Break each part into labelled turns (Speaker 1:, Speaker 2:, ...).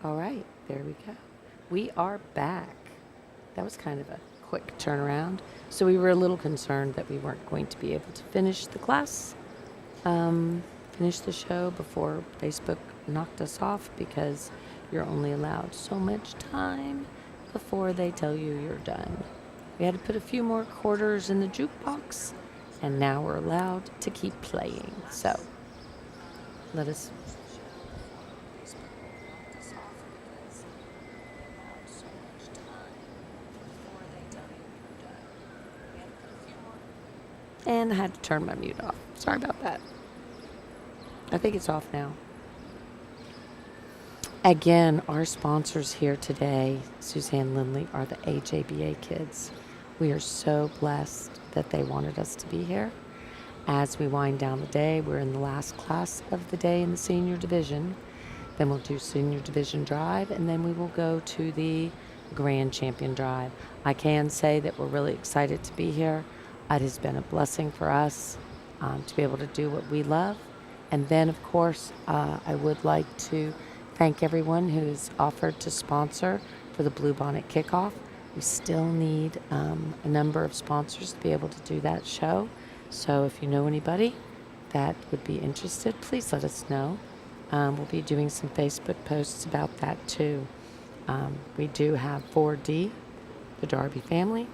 Speaker 1: All right, there we go. We are back. That was kind of a quick turnaround. So we were a little concerned that we weren't going to be able to finish the class, finish the show before Facebook knocked us off because you're only allowed so much time before they tell you you're done. We had to put a few more quarters in the jukebox, and now we're allowed to keep playing. So let us. And I had to turn my mute off. Sorry about that. I think it's off now. Again, our sponsors here today, Suzanne Lindley, are the AJBA kids. We are so blessed that they wanted us to be here. As we wind down the day, we're in the last class of the day in the senior division. Then we'll do senior division drive, and then we will go to the grand champion drive. I can say that we're really excited to be here. It has been a blessing for us to be able to do what we love. And then, of course, I would like to thank everyone who's offered to sponsor for the Bluebonnet Kickoff. We still need a number of sponsors to be able to do that show. So if you know anybody that would be interested, please let us know. We'll be doing some Facebook posts about that too. We do have 4D, the Darby family,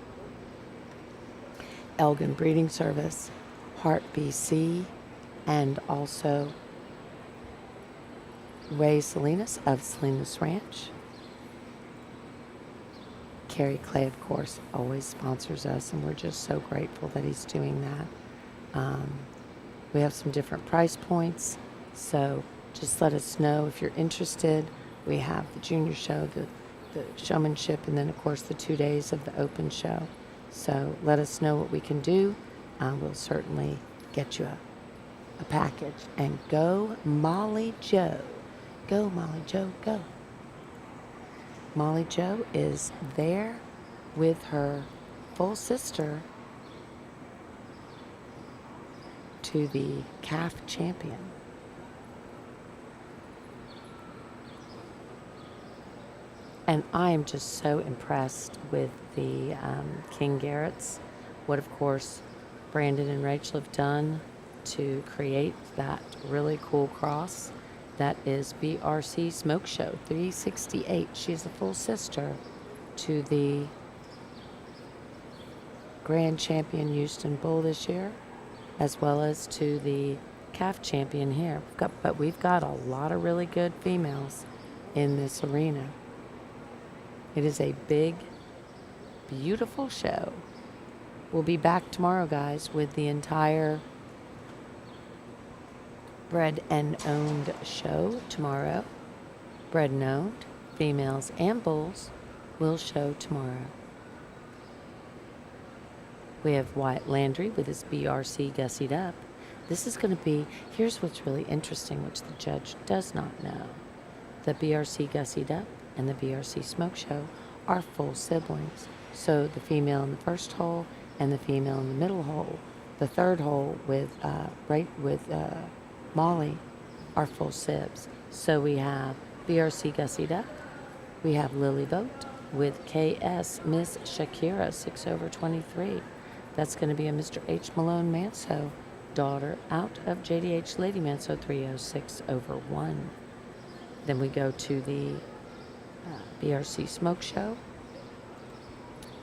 Speaker 1: Elgin Breeding Service, Heart BC, and also Ray Salinas of Salinas Ranch. Kerry Clay, of course, always sponsors us, and we're just so grateful that he's doing that. We have some different price points, so just let us know if you're interested. We have the junior show, the showmanship, and then, of course, the 2 days of the open show. So let us know what we can do. We'll certainly get you a package. And go Molly Joe. Go, Molly Joe, go. Molly Joe is there with her full sister to the calf champion. And I am just so impressed with the King Garretts, what, of course, Brandon and Rachel have done to create that really cool cross. That is BRC Smoke Show 368. She's a full sister to the Grand Champion Houston Bull this year, as well as to the calf champion here. We've got a lot of really good females in this arena. It is a big, beautiful show. We'll be back tomorrow, guys, with the entire Bred and Owned show tomorrow. Bred and Owned, females and bulls, will show tomorrow. We have Wyatt Landry with his BRC gussied up. This is going to be, here's what's really interesting, which the judge does not know. The BRC gussied up and the BRC Smoke Show are full siblings. So the female in the first hole and the female in the middle hole, the third hole with Molly, are full sibs. So we have BRC gussied up. We have Lily Vogt with KS Miss Shakira 6/23. That's going to be a Mr. H. Malone Manso daughter out of JDH Lady Manso 306/1. Then we go to the BRC Smoke Show,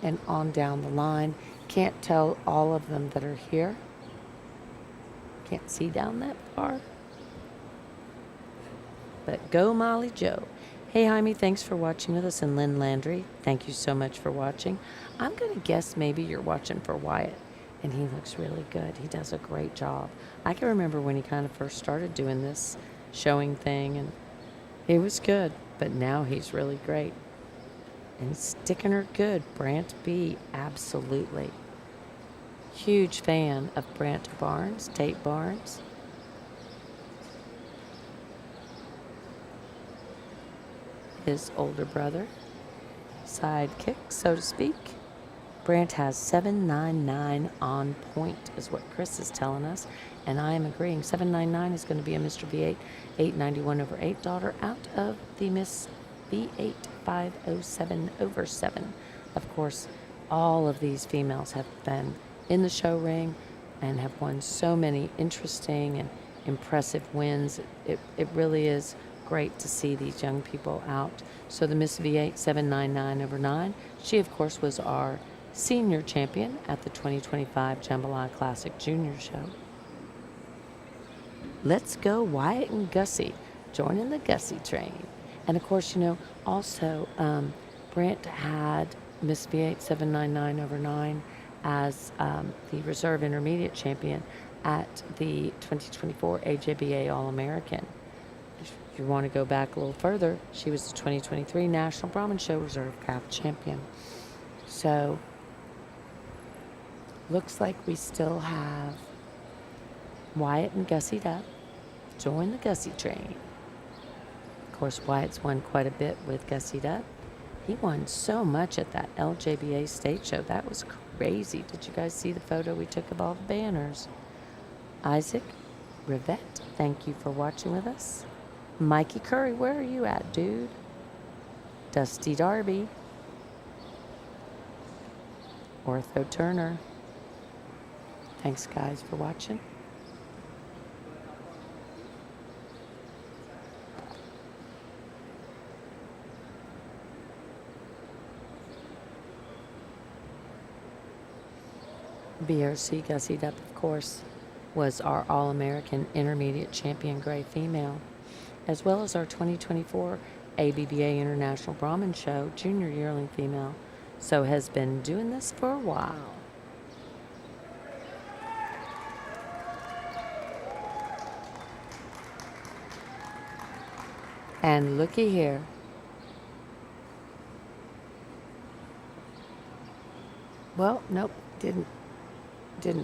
Speaker 1: and on down the line. Can't tell all of them that are here. Can't see down that far. But go Molly Joe. Hey Jaime, thanks for watching with us, and Lynn Landry, thank you so much for watching. I'm going to guess maybe you're watching for Wyatt, and he looks really good. He does a great job. I can remember when he kind of first started doing this showing thing, and he was good, but now he's really great. And he's sticking her good. Brant B, absolutely. Huge fan of Brant Barnes, Tate Barnes. His older brother, sidekick, so to speak. Brant has 799 on point, is what Chris is telling us, and I am agreeing. 799 is going to be a Mr. V8 891/8 daughter out of the Miss V8507 over 7. Of course, all of these females have been in the show ring and have won so many interesting and impressive wins. It really is great to see these young people out. So the Miss V8 799 over 9, she of course was our senior champion at the 2025 Jambalaya Classic Junior Show. Let's go Wyatt and Gussie, joining the Gussie train. And of course, also Brent had Miss V8 799 over 9 as the reserve intermediate champion at the 2024 AJBA All-American. If you want to go back a little further, she was the 2023 National Brahman Show Reserve Calf Champion. So, looks like we still have Wyatt and Gussie up. Join the Gussie train. Of course, Wyatt's won quite a bit with Gussie up. He won so much at that LJBA state show. That was crazy. Did you guys see the photo we took of all the banners? Isaac Rivette, thank you for watching with us. Mikey Curry, where are you at, dude? Dusty Darby. Ortho Turner. Thanks, guys, for watching. BRC Gussie Dup, of course, was our All-American Intermediate Champion Gray Female, as well as our 2024 ABBA International Brahman Show Junior Yearling Female, so has been doing this for a while. And looky here. Well, nope, didn't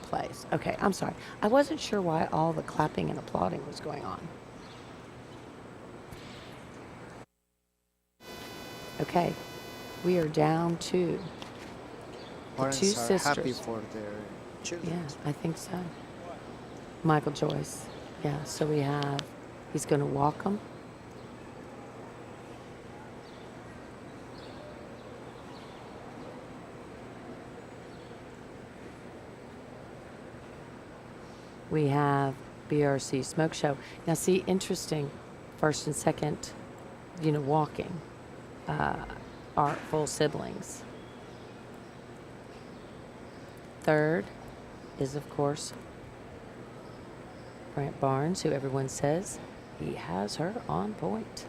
Speaker 1: place. Okay, I'm sorry. I wasn't sure why all the clapping and applauding was going on. Okay, we are down to the two sisters.
Speaker 2: Happy for their children.
Speaker 1: Yeah, I think so. Michael Joyce. Yeah, so we have, he's going to walk them. We have BRC Smoke Show. Now, see, interesting, first and second, walking are full siblings. Third is, of course, Brant Barnes, who everyone says he has her on point.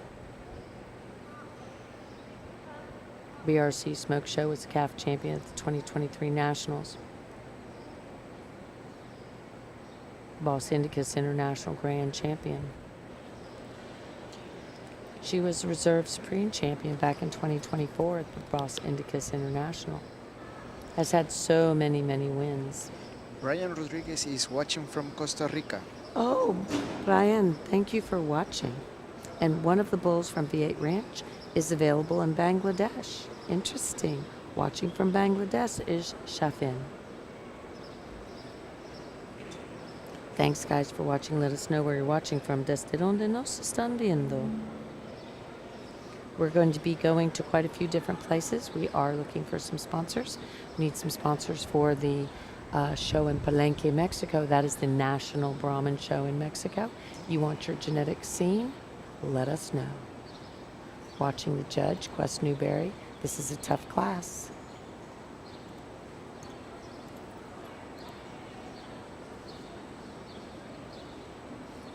Speaker 1: BRC Smoke Show was the calf champion at the 2023 Nationals. Boss Indicus International Grand Champion. She was Reserve Supreme Champion back in 2024 at the Boss Indicus International. Has had so many wins.
Speaker 2: Brian Rodriguez is watching from Costa Rica.
Speaker 1: Oh, Brian, thank you for watching. And one of the bulls from V8 Ranch is available in Bangladesh. Interesting. Watching from Bangladesh is Shafin. Thanks, guys, for watching. Let us know where you're watching from. Desde donde nos están viendo. We're going to be going to quite a few different places. We are looking for some sponsors. We need some sponsors for the show in Palenque, Mexico. That is the National Brahman Show in Mexico. You want your genetics seen? Let us know. Watching the judge, Quest Newberry. This is a tough class.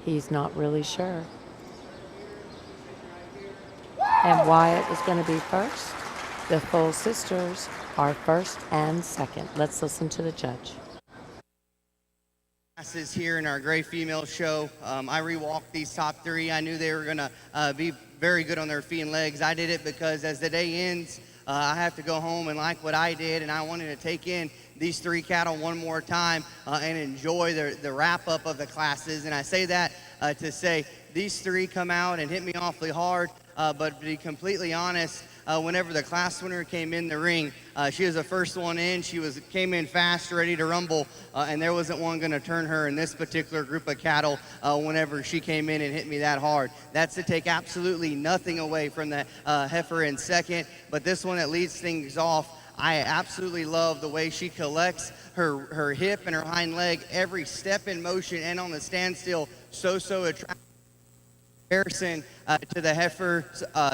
Speaker 1: He's not really sure. And Wyatt is going to be first. The full sisters are first and second. Let's listen to the judge.
Speaker 3: Classes here in our Gray Female Show. I rewalked these top three. I knew they were going to be very good on their feet and legs. I did it because as the day ends, I have to go home and like what I did, and I wanted to take in these three cattle one more time and enjoy the wrap-up of the classes. And I say that to say these three come out and hit me awfully hard, but to be completely honest, whenever the class winner came in the ring. She was the first one in. She came in fast, ready to rumble, and there wasn't one going to turn her in this particular group of cattle whenever she came in and hit me that hard. That's to take absolutely nothing away from the heifer in second, but this one that leads things off, I absolutely love the way she collects her hip and her hind leg every step in motion and on the standstill. So attractive. Comparison to the heifer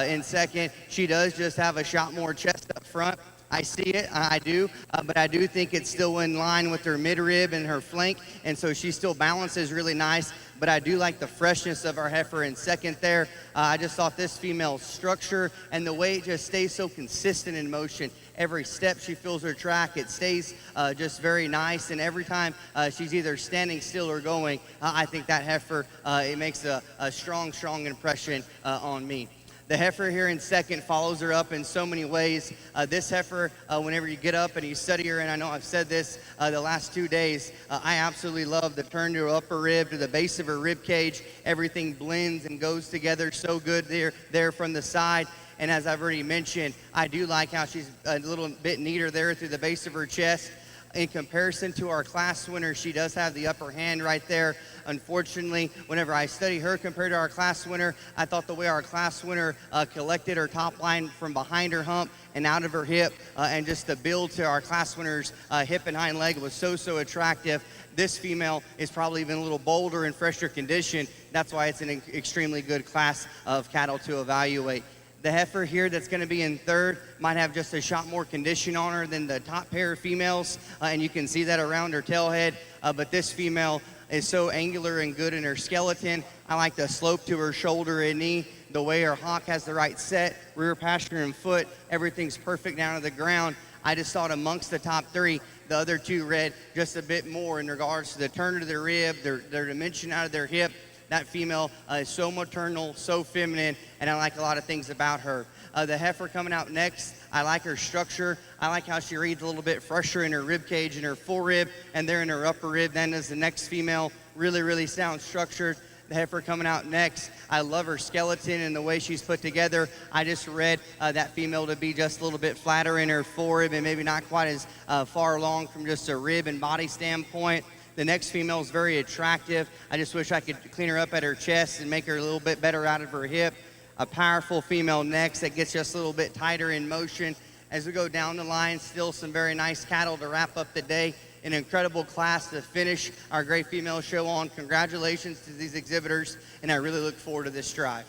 Speaker 3: in second, she does just have a shot more chest up front. I see it, I do, but I do think it's still in line with her midrib and her flank, and so she still balances really nice, but I do like the freshness of our heifer in second there. I just thought this female's structure and the way it just stays so consistent in motion. Every step she feels her track, it stays just very nice, and every time she's either standing still or going, I think that heifer, it makes a strong impression on me. The heifer here in second follows her up in so many ways. This heifer, whenever you get up and you study her, and I know I've said this the last 2 days, I absolutely love the turn to her upper rib, to the base of her rib cage. Everything blends and goes together so good there from the side. And as I've already mentioned, I do like how she's a little bit neater there through the base of her chest. In comparison to our class winner, she does have the upper hand right there. Unfortunately, whenever I study her compared to our class winner, I thought the way our class winner collected her top line from behind her hump and out of her hip, and just the build to our class winner's hip and hind leg was so attractive. This female is probably even a little bolder and fresher condition. That's why it's an extremely good class of cattle to evaluate. The heifer here that's going to be in third might have just a shot more condition on her than the top pair of females, and you can see that around her tail head, but this female is so angular and good in her skeleton. I like the slope to her shoulder and knee, the way her hock has the right set, rear pasture and foot, everything's perfect down to the ground. I just thought amongst the top three, the other two read just a bit more in regards to the turn of their rib, their dimension out of their hip. That female is so maternal, so feminine, and I like a lot of things about her. The heifer coming out next, I like her structure. I like how she reads a little bit fresher in her rib cage and her forerib, and there in her upper rib. Then as the next female, really sound structured. The heifer coming out next, I love her skeleton and the way she's put together. I just read that female to be just a little bit flatter in her forerib and maybe not quite as far along from just a rib and body standpoint. The next female is very attractive. I just wish I could clean her up at her chest and make her a little bit better out of her hip. A powerful female next that gets just a little bit tighter in motion. As we go down the line, still some very nice cattle to wrap up the day. An incredible class to finish our great female show on. Congratulations to these exhibitors, and I really look forward to this drive.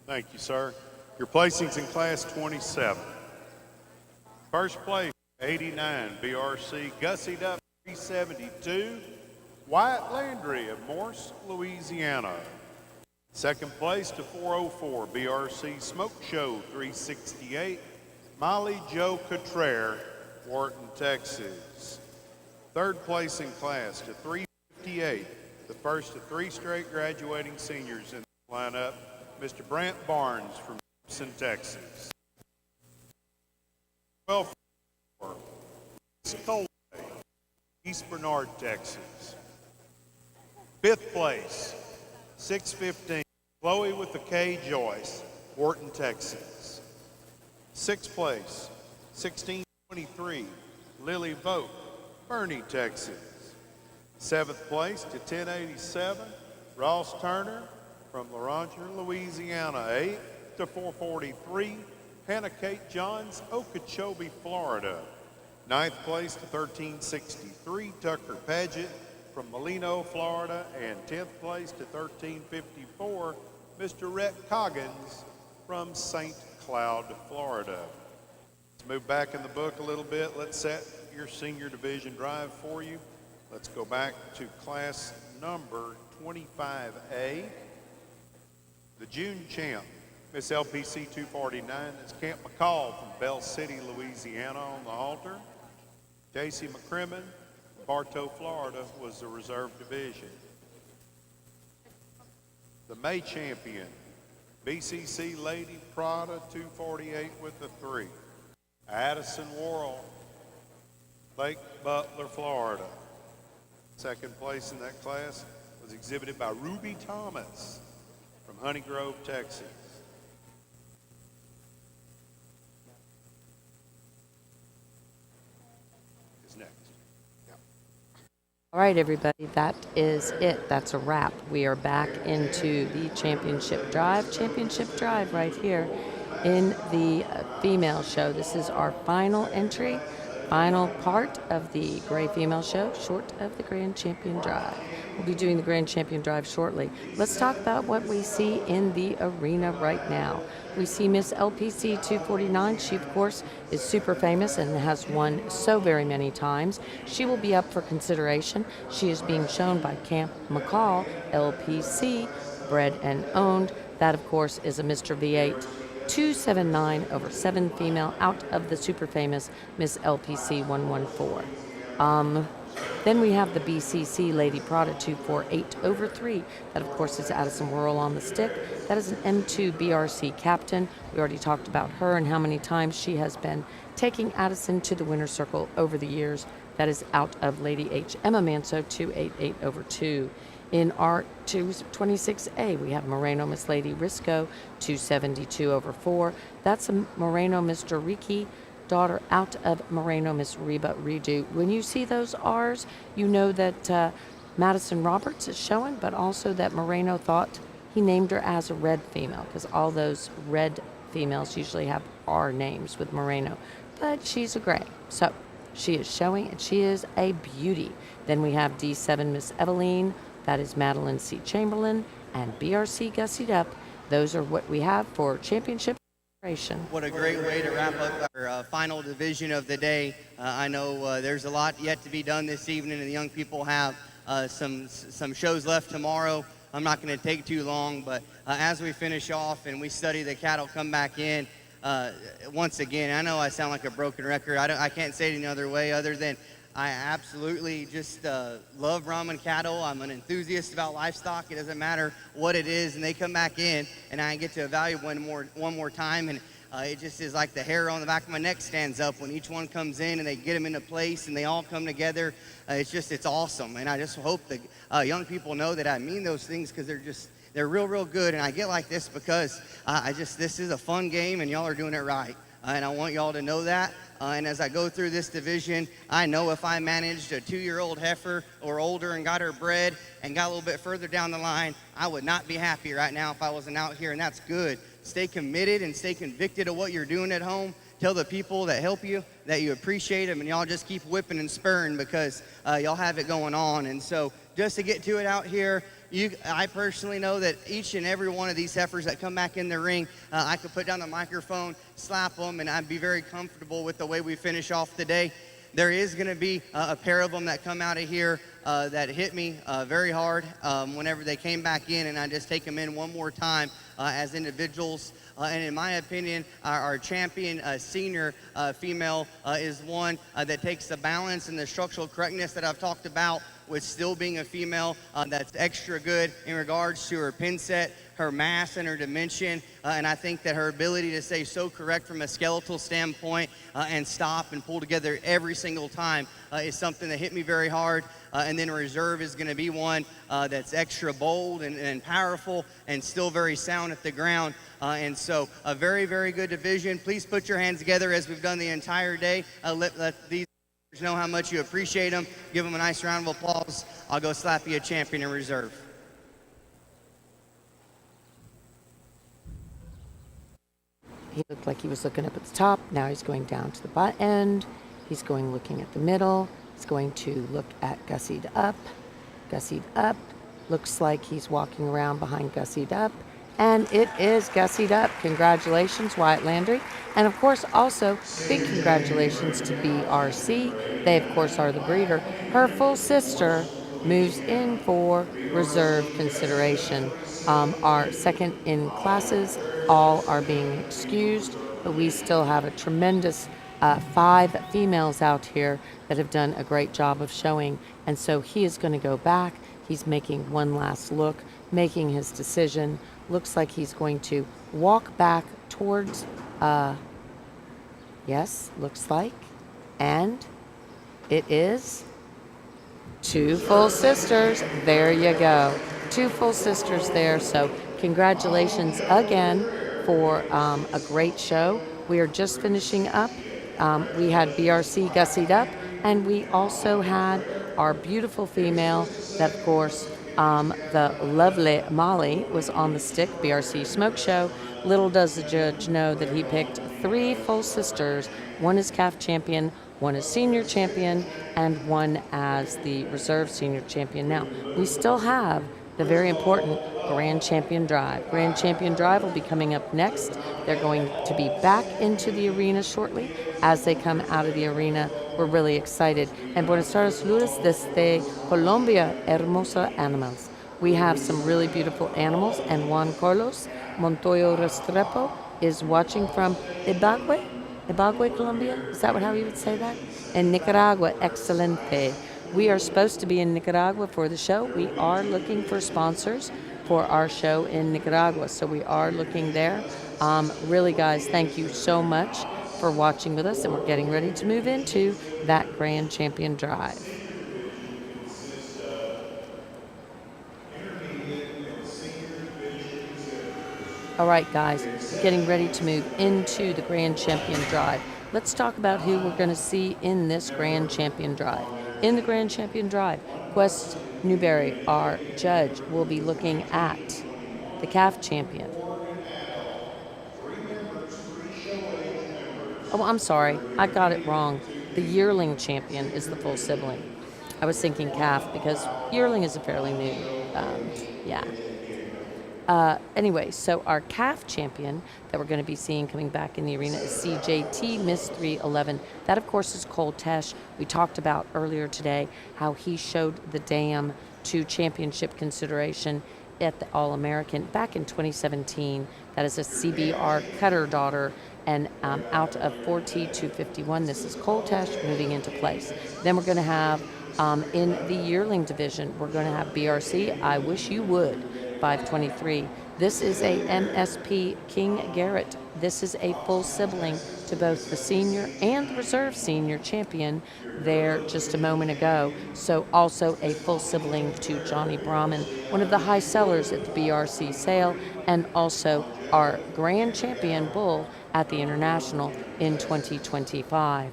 Speaker 4: Thank you, sir. Your placings in Class 27. First place, 89, BRC Gussie Duck 372, Wyatt Landry of Morse, Louisiana. Second place to 404, BRC Smoke Show 368, Molly Joe Cottrell, Wharton, Texas. Third place in class to 358, the first of three straight graduating seniors in the lineup, Mr. Brant Barnes from Gibson, Texas. 12 Cole, East Bernard, Texas. Fifth place, 615, Chloe with the K. Joyce, Wharton, Texas. Sixth place, 1623, Lily Vogt, Bernie, Texas. Seventh place to 1087, Ross Turner from Laurentier, Louisiana. 8th to 443, Hannah Kate Johns, Okeechobee, Florida. 9th place to 1363, Tucker Paget from Molino, Florida. And 10th place to 1354, Mr. Rhett Coggins from St. Cloud, Florida. Let's move back in the book a little bit. Let's set your senior division drive for you. Let's go back to class number 25A. The June champ, Miss LPC 249, is Camp McCall from Bell City, Louisiana on the halter. J.C. McCrimmon, Bartow, Florida, was the reserve division. The May champion, BCC Lady Prada 248 with the 3. Addison Worrell, Lake Butler, Florida. Second place in that class was exhibited by Ruby Thomas from Honey Grove, Texas.
Speaker 1: All right, everybody, that is it. That's a wrap. We are back into the championship drive. Championship drive right here in the female show. This is our final entry, final part of the Gray Female Show, short of the Grand Champion Drive. We'll be doing the Grand Champion Drive shortly. Let's talk about what we see in the arena right now. We see Miss LPC 249. She, of course, is super famous and has won so very many times. She will be up for consideration. She is being shown by Camp McCall, LPC, bred and owned. That, of course, is a Mr. V8 279 over 7 female out of the super famous Miss LPC 114. Then we have the BCC Lady Prada 248 over 3. That, of course, is Addison Worrell on the stick. That is an M2 BRC captain. We already talked about her and how many times she has been taking Addison to the winner's circle over the years. That is out of Lady H. Emma Manso 288 over 2. In our 226A, we have Moreno Miss Lady Risco 272 over 4. That's a Moreno Mr. Riki daughter out of Moreno Miss Reba Redo. When you see those R's, you know that Madison Roberts is showing, but also that Moreno thought he named her as a red female, because all those red females usually have R names with Moreno, but she's a gray. So she is showing, and she is a beauty. Then we have D7 Miss Eveline, that is Madeline C. Chamberlain, and BRC Gussied Up. Those are what we have for championship.
Speaker 3: What a great way to wrap up our final division of the day. I know there's a lot yet to be done this evening, and the young people have some shows left tomorrow. I'm not going to take too long, but as we finish off and we study the cattle come back in, once again, I know I sound like a broken record. I can't say it any other way other than I absolutely just love Raman cattle. I'm an enthusiast about livestock. It doesn't matter what it is, and they come back in, and I get to evaluate one more time, and it just is like the hair on the back of my neck stands up when each one comes in and they get them into place and they all come together. It's awesome, and I just hope the young people know that I mean those things, because they're real good, and I get like this because this is a fun game, and y'all are doing it right, and I want y'all to know that. And as I go through this division, I know if I managed a 2-year-old heifer or older and got her bred and got a little bit further down the line, I would not be happy right now if I wasn't out here, and that's good. Stay committed and stay convicted of what you're doing at home. Tell the people that help you that you appreciate them, and y'all just keep whipping and spurring, because y'all have it going on. And so just to get to it out here, I personally know that each and every one of these heifers that come back in the ring, I could put down the microphone, slap them, and I'd be very comfortable with the way we finish off the day. There is going to be a pair of them that come out of here that hit me very hard whenever they came back in, and I just take them in one more time as individuals. And in my opinion, our champion senior female is one that takes the balance and the structural correctness that I've talked about, with still being a female that's extra good in regards to her pin set, her mass, and her dimension. And I think that her ability to stay so correct from a skeletal standpoint and stop and pull together every single time is something that hit me very hard. And then reserve is going to be one that's extra bold and powerful and still very sound at the ground. And so a very, very good division. Please put your hands together as we've done the entire day. Let these know how much you appreciate them. Give them a nice round of applause. I'll go slap you a champion in reserve.
Speaker 1: He looked like he was looking up at the top. Now he's going down to the butt end. He's going looking at the middle. He's going to look at Gussied Up. Gussied Up. Looks like he's walking around behind Gussied Up. And it is Gussied Up. Congratulations, Wyatt Landry. And of course, also, big congratulations to BRC. They, of course, are the breeder. Her full sister moves in for reserve consideration. Our second in classes all are being excused, but we still have a tremendous 5 females out here that have done a great job of showing. And so he is going to go back. He's making one last look, making his decision. Looks like he's going to walk back towards, yes, looks like. And it is 2 full sisters. There you go. 2 full sisters there. So congratulations again for a great show. We are just finishing up. We had BRC Gussied Up, and we also had our beautiful female that, of course, the lovely Molly was on the stick, BRC Smoke Show. Little does the judge know that he picked 3 full sisters. One is calf champion, one is senior champion, and one as the reserve senior champion. Now, we still have the very important Grand Champion Drive. Grand Champion Drive will be coming up next. They're going to be back into the arena shortly. As they come out of the arena, we're really excited. And buenas tardes, Luis, desde Colombia, hermosa animals. We have some really beautiful animals, and Juan Carlos Montoyo Restrepo is watching from Ibague, Colombia. Is that how you would say that? And Nicaragua, excelente. We are supposed to be in Nicaragua for the show. We are looking for sponsors for our show in Nicaragua, so we are looking there. Really, guys, thank you so much for watching with us, and we're getting ready to move into that Grand Champion Drive. All right, guys, we're getting ready to move into the Grand Champion Drive. Let's talk about who we're going to see in this Grand Champion Drive. In the Grand Champion Drive, Quest Newberry, our judge, will be looking at the calf champion. Oh, I'm sorry. I got it wrong. The yearling champion is the full sibling. I was thinking calf because yearling is a fairly new, Anyway, so our calf champion that we're going to be seeing coming back in the arena is CJT Miss 311. That, of course, is Cole Tesh. We talked about earlier today how he showed the dam to championship consideration at the All-American back in 2017. That is a CBR cutter daughter, and out of 4T251, this is Cole Tesh moving into place. Then we're going to have, in the yearling division, we're going to have BRC, I Wish You Would, 523. This is a MSP King Garrett. This is a full sibling to both the senior and the reserve senior champion there just a moment ago. So also a full sibling to Johnny Brahman, one of the high sellers at the BRC sale, and also our grand champion bull at the International in 2025.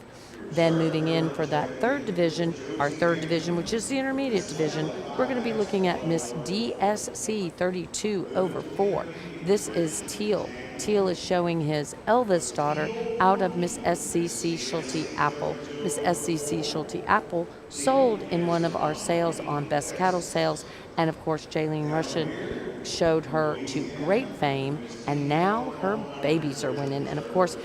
Speaker 1: Then moving in for that third division, our third division, which is the intermediate division, we're going to be looking at Miss DSC 32/4. This is Teal. Teal is showing his Elvis daughter out of Miss SCC Schulte Apple. Miss SCC Schulte Apple sold in one of our sales on Best Cattle Sales, and of course Jaylene Russian showed her to great fame, and now her babies are winning. And of course,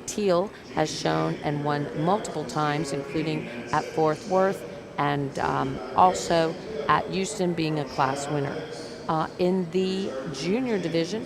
Speaker 1: Teal, has shown and won multiple times, including at Fort Worth and also at Houston, being a class winner. In the junior division,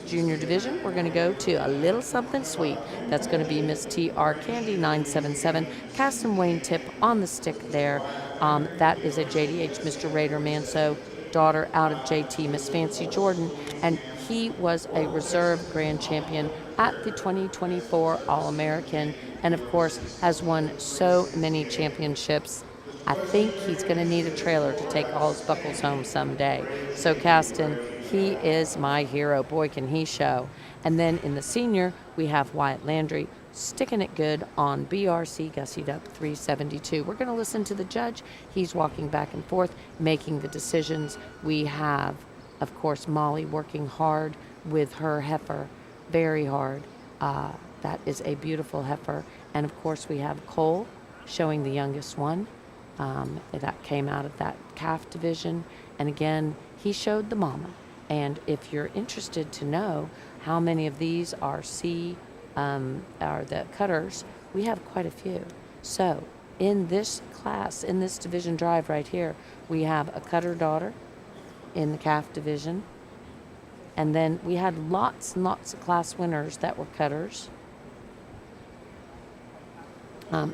Speaker 1: we're going to go to a little something sweet. That's going to be Miss TR Candy 977. Caston Wayne Tip on the stick there. That is a JDH Mr. Raider Manso daughter out of JT Miss Fancy Jordan, and he was a reserve grand champion at the 2024 All-American, and of course has won so many championships. I think he's going to need a trailer to take all his buckles home someday. So Caston, he is my hero. Boy, can he show. And then in the senior, we have Wyatt Landry sticking it good on BRC Gussied Up 372. We're going to listen to the judge. He's walking back and forth, making the decisions. We have, of course, Molly working hard with her heifer, very hard. That is a beautiful heifer. And of course, we have Cole showing the youngest one. That came out of that calf division. And again, he showed the mama. And if you're interested to know how many of these are are the cutters, we have quite a few. So in this class, in this division drive right here, we have a cutter daughter in the calf division. And then we had lots and lots of class winners that were cutters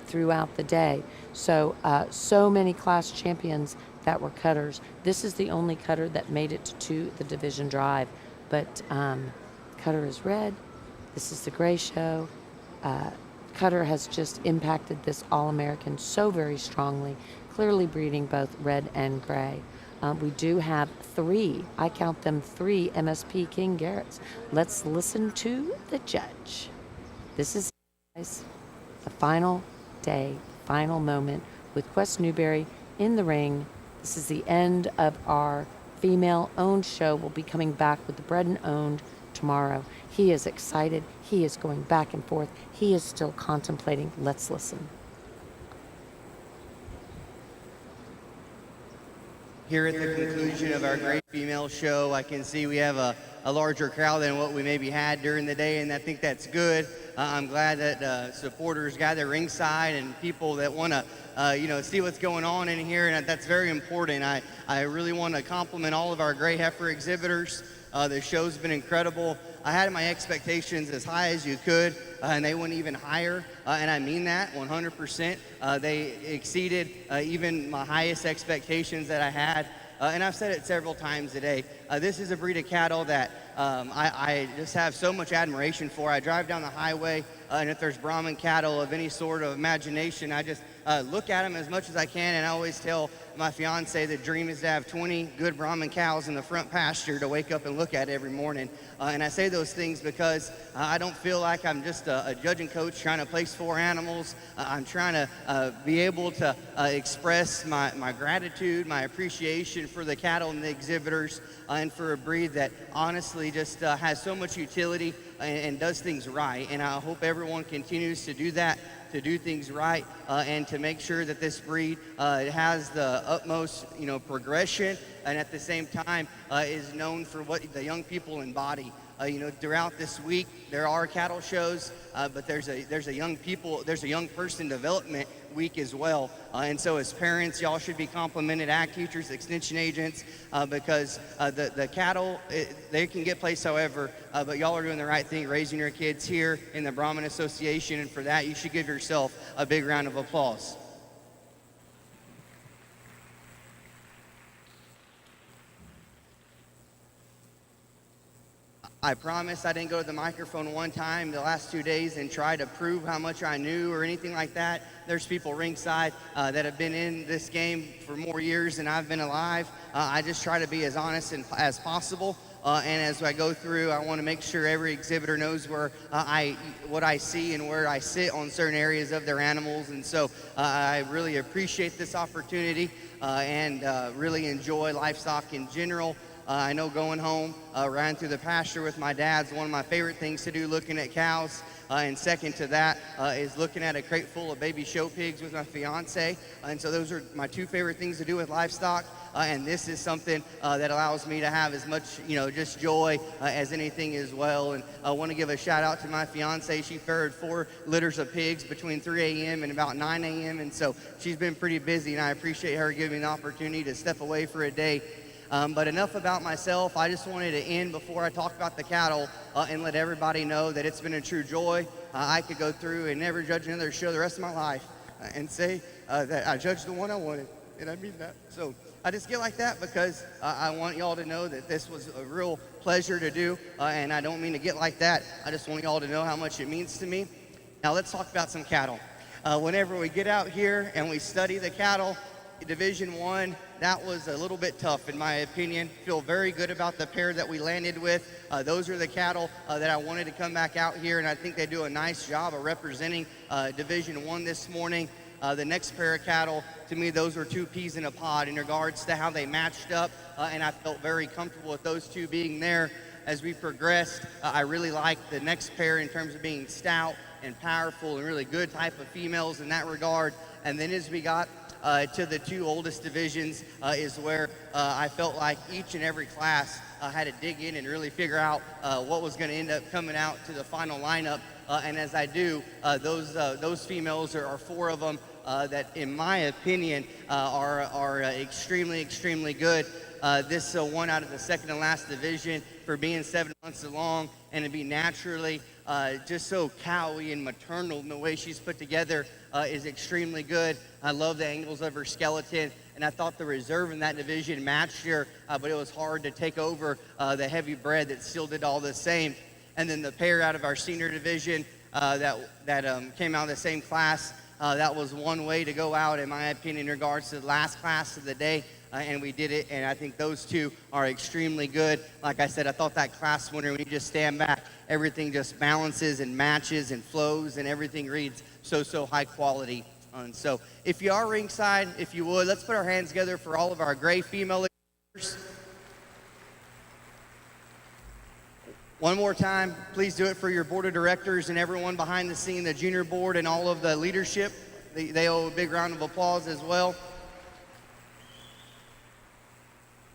Speaker 1: throughout the day. So, so many class champions that were cutters. This is the only cutter that made it to the division drive. But cutter is red. This is the gray show. Cutter has just impacted this All-American so very strongly, clearly breeding both red and gray. We do have 3, I count them 3 MSP King Garretts. Let's listen to the judge. This is, guys, the final day, final moment with Quest Newberry in the ring. This is the end of our female-owned show. We'll be coming back with the bred-and-owned tomorrow. He is excited. He is going back and forth. He is still contemplating. Let's listen.
Speaker 3: Here at the conclusion of our great female show, I can see we have a larger crowd than what we maybe had during the day, and I think that's good. I'm glad that supporters gather ringside and people that want to, see what's going on in here, and that's very important. I really want to compliment all of our gray heifer exhibitors. The show's been incredible. I had my expectations as high as you could, and they went even higher, and I mean that 100%. They exceeded even my highest expectations that I had, and I've said it several times today. This is a breed of cattle that I just have so much admiration for. I drive down the highway, and if there's Brahman cattle of any sort of imagination, I just look at them as much as I can, and I always tell my fiance the dream is to have 20 good Brahman cows in the front pasture to wake up and look at every morning. And I say those things because I don't feel like I'm just a judging coach trying to place 4 animals. I'm trying to be able to express my gratitude, my appreciation for the cattle and the exhibitors, and for a breed that honestly just has so much utility and does things right. And I hope everyone continues to do that, to do things right, and to make sure that this breed has the utmost, progression, and at the same time is known for what the young people embody. Throughout this week there are cattle shows, but there's a young person development week as well, and so as parents, y'all should be complimented, ag teachers, extension agents, because the cattle, they can get placed however, but y'all are doing the right thing, raising your kids here in the Brahman Association, and for that you should give yourself a big round of applause. I promise I didn't go to the microphone one time the last 2 days and try to prove how much I knew or anything like that. There's people ringside that have been in this game for more years than I've been alive. I just try to be as honest as possible. And as I go through, I want to make sure every exhibitor knows where what I see and where I sit on certain areas of their animals. And so I really appreciate this opportunity and really enjoy livestock in general. I know going home, riding through the pasture with my dad is one of my favorite things to do, looking at cows. And second to that is looking at a crate full of baby show pigs with my fiance. And so those are my 2 favorite things to do with livestock. And this is something that allows me to have as much, just joy as anything as well. And I want to give a shout out to my fiance. She farrowed 4 litters of pigs between 3 a.m. and about 9 a.m. And so she's been pretty busy, and I appreciate her giving me the opportunity to step away for a day. But enough about myself. I just wanted to end before I talk about the cattle and let everybody know that it's been a true joy. I could go through and never judge another show the rest of my life and say that I judged the one I wanted, and I mean that. So I just get like that because I want y'all to know that this was a real pleasure to do, and I don't mean to get like that. I just want y'all to know how much it means to me. Now let's talk about some cattle. Whenever we get out here and we study the cattle, Division 1, that was a little bit tough in my opinion. Feel very good about the pair that we landed with. Those are the cattle that I wanted to come back out here, and I think they do a nice job of representing Division 1 this morning. The next pair of cattle, to me, those were 2 peas in a pod in regards to how they matched up, and I felt very comfortable with those 2 being there. As we progressed, I really liked the next pair in terms of being stout and powerful and really good type of females in that regard. And then as we got to the 2 oldest divisions is where I felt like each and every class had to dig in and really figure out what was going to end up coming out to the final lineup. And as I do, those females are 4 of them that, in my opinion, are extremely, extremely good. This one out of the second and last division, for being 7 months along and to be naturally just so cowy and maternal in the way she's put together is extremely good. I love the angles of her skeleton, and I thought the reserve in that division matched her, but it was hard to take over the heavy bred that still did all the same. And then the pair out of our senior division that came out of the same class, that was one way to go out, in my opinion, in regards to the last class of the day. And we did it, and I think those 2 are extremely good. Like I said, I thought that class winner, when you just stand back, everything just balances and matches and flows, and everything reads so high quality. And so if you are ringside, if you would, let's put our hands together for all of our great female leaders. One more time, please do it for your board of directors and everyone behind the scene, the junior board and all of the leadership. They owe a big round of applause as well.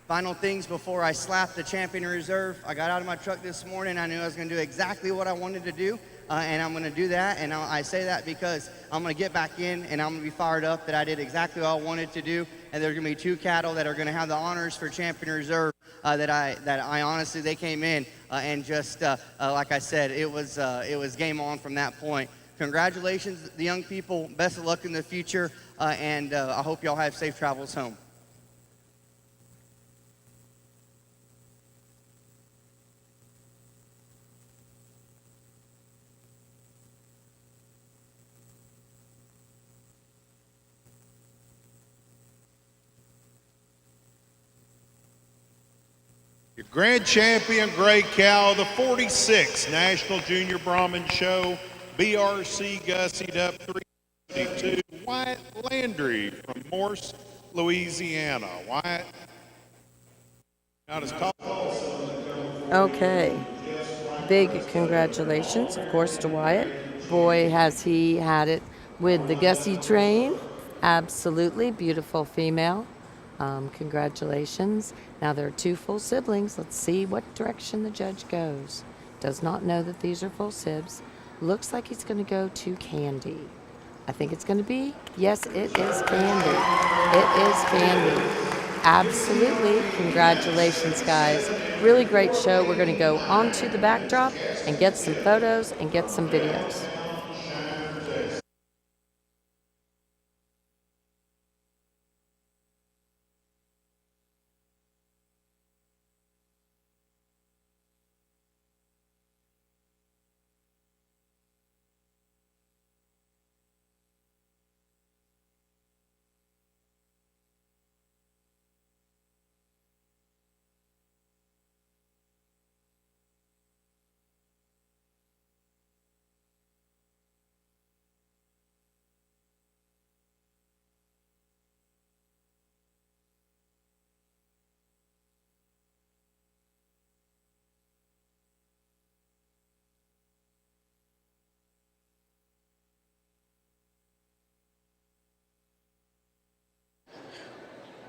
Speaker 3: Final things before I slap the champion in reserve. I got out of my truck this morning. I knew I was going to do exactly what I wanted to do, and I'm going to do that. And I say that because I'm going to get back in, and I'm going to be fired up that I did exactly what I wanted to do. And there's going to be 2 cattle that are going to have the honors for champion in reserve. That I honestly, they came in and just like I said, it was game on from that point. Congratulations, the young people. Best of luck in the future, and I hope y'all have safe travels home.
Speaker 4: Your grand champion, Gray Cow, the 46th National Junior Brahman Show, BRC gussied up 372, Wyatt Landry from Morse, Louisiana. Wyatt, not as called.
Speaker 1: Okay. Big congratulations, of course, to Wyatt. Boy, has he had it with the Gussie train. Absolutely beautiful female. Congratulations. Now there are 2 full siblings. Let's see what direction the judge goes. Does not know that these are full sibs. Looks like he's going to go to Candy. I think it's going to be, yes, it is Candy. It is Candy. Absolutely. Congratulations, guys. Really great show. We're going to go onto the backdrop and get some photos and get some videos.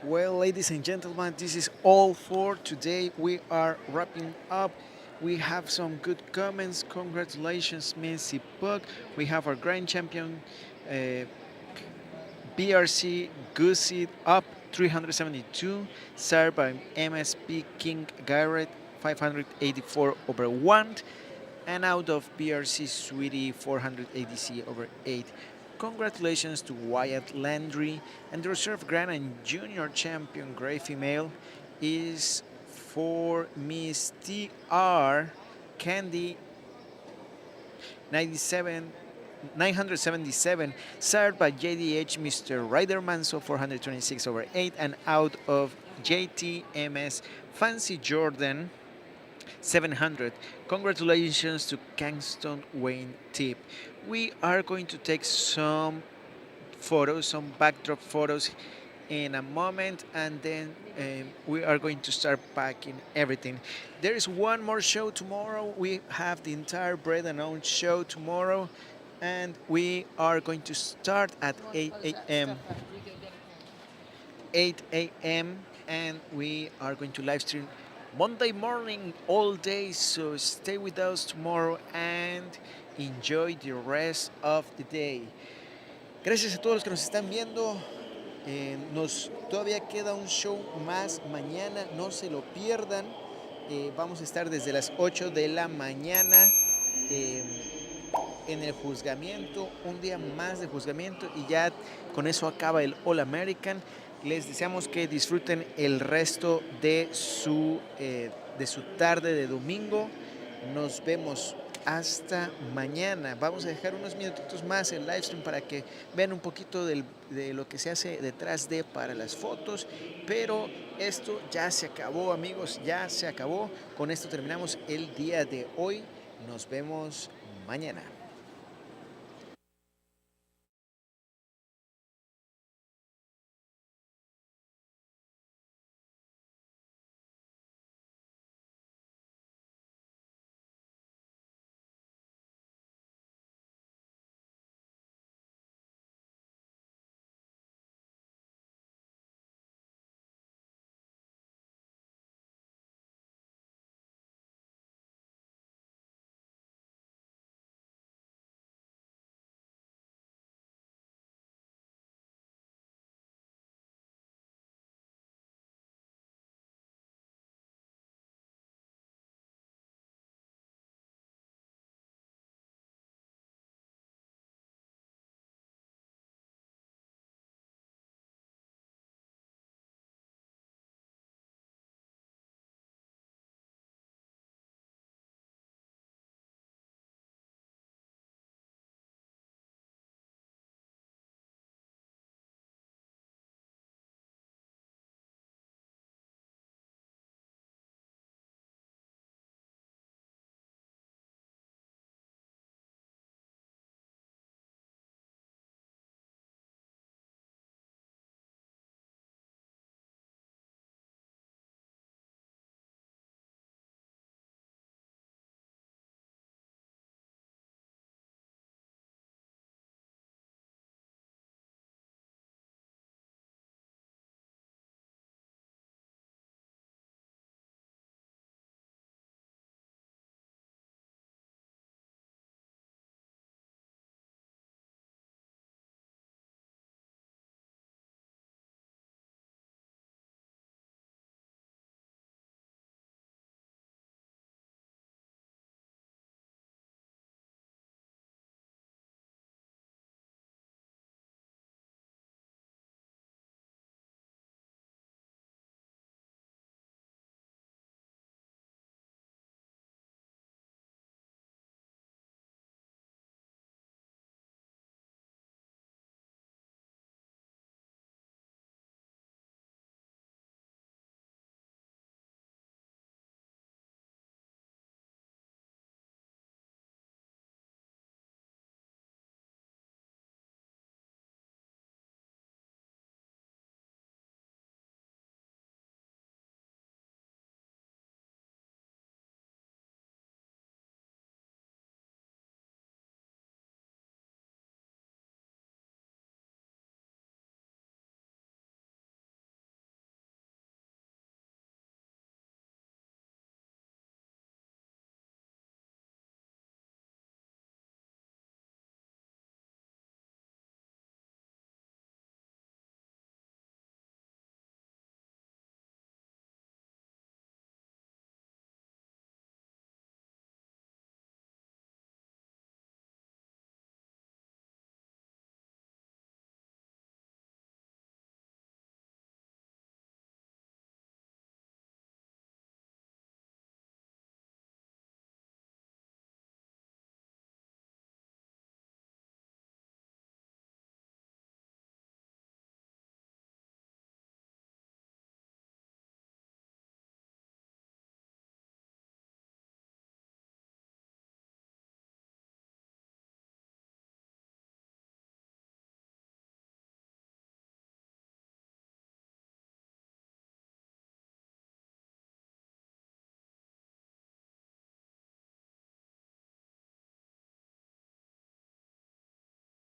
Speaker 2: Well, ladies and gentlemen, this is all for today. We are wrapping up. We have some good comments. Congratulations, Missy Puck. We have our grand champion, BRC Gussie up 372, served by MSP King Garrett 584 over 1, and out of BRC Sweetie 480C over 8. Congratulations to Wyatt Landry, and the reserve grand and junior champion gray female is for Miss TR Candy 977, served by JDH Mr. Ryder Manso 426 over 8, and out of JTMS Fancy Jordan 700. Congratulations to Kingston Wayne Tip. We are going to take some photos, some backdrop photos in a moment, and then we are going to start packing everything. There is one more show tomorrow. We have the entire Bread and Own show tomorrow, and we are going to start at 8 a.m. 8 a.m. and we are going to live stream Monday morning all day, so stay with us tomorrow and enjoy the rest of the day. Gracias a todos los que nos están viendo. Todavía queda un show más mañana, no se lo pierdan. Vamos a estar desde las 8 de la mañana en el juzgamiento, un día más de juzgamiento, y ya con eso acaba el All American. Les deseamos que disfruten el resto de su tarde de domingo. Nos vemos hasta mañana. Vamos a dejar unos minutitos más el live stream para que vean un poquito de lo que se hace detrás de para las fotos. Pero esto ya se acabó, amigos, ya se acabó. Con esto terminamos el día de hoy. Nos vemos mañana.